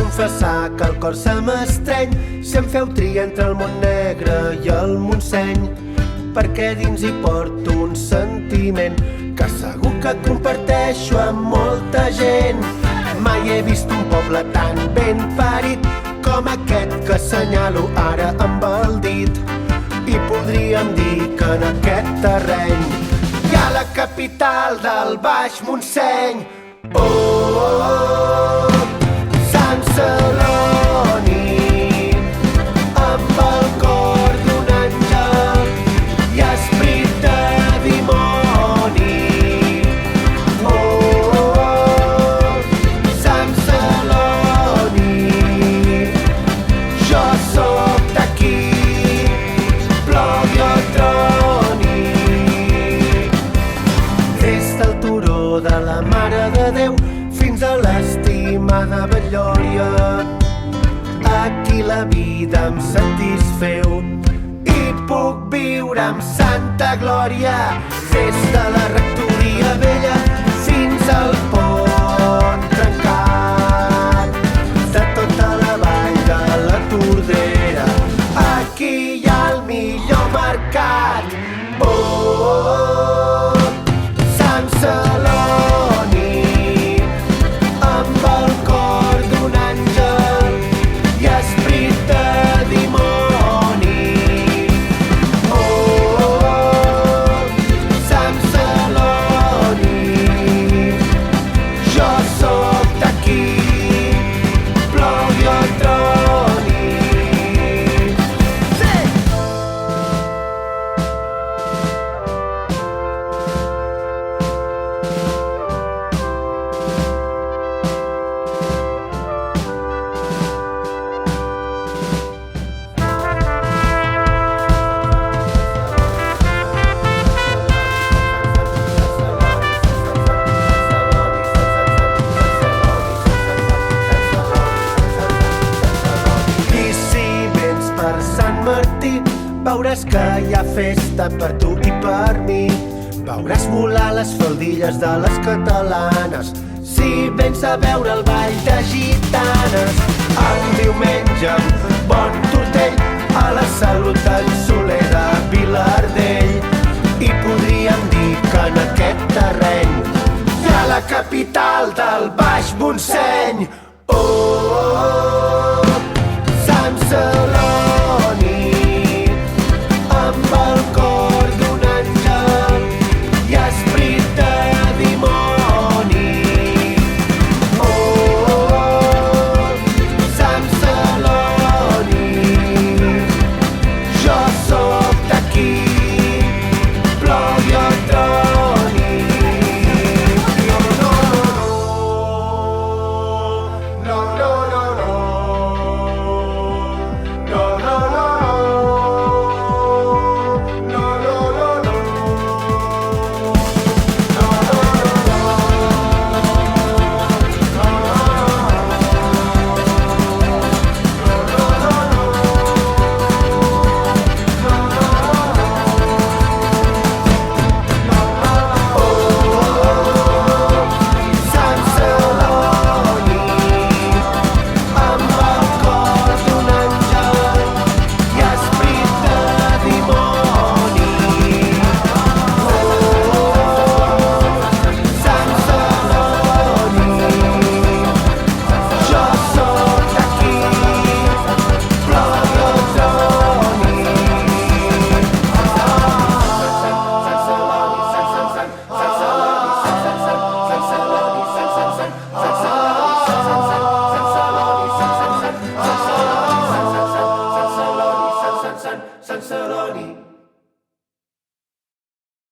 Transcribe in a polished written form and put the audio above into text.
confessar que el cor se m'estreny si em feu triar entre el món negre i el Montseny, perquè dins hi porto un sentiment que segur que comparteixo amb molta gent. Mai he vist un poble tan ben parit com aquest que assenyalo ara amb el dit, i podríem dir que en aquest terreny hi ha la capital del Baix Montseny. Oh, oh, oh, Sant Celoni, amb el cor d'un àngel i esperit de dimoni. Oh, oh, oh, Sant Celoni, jo sóc d'aquí, plogui o troni. Des del turó de la Mare de Déu fins a l'estimada Batllòria, aquí la vida em satisfeu i puc viure amb santa glòria. Des de la rectoria vella fins al pont trencat, de tota la vall de la Tordera, aquí hi ha el millor mercat. Oh, oh, oh, Sant Celoni, amb el cor d'un àngel i esperit de dimoni. Oh, oh, oh, Sant Celoni, jo sóc d'aquí, plogui o troni. Sí! I si vens per Sant Martí, veuràs que hi ha festa per tu i per mi. Veuràs volar les faldilles de les catalanes si vens a veure el ball de gitanes. El diumenge amb bon tortell a la Salut d'en Soler de Vilardell, i podríem dir que en aquest terreny hi ha la capital del Baix Montseny.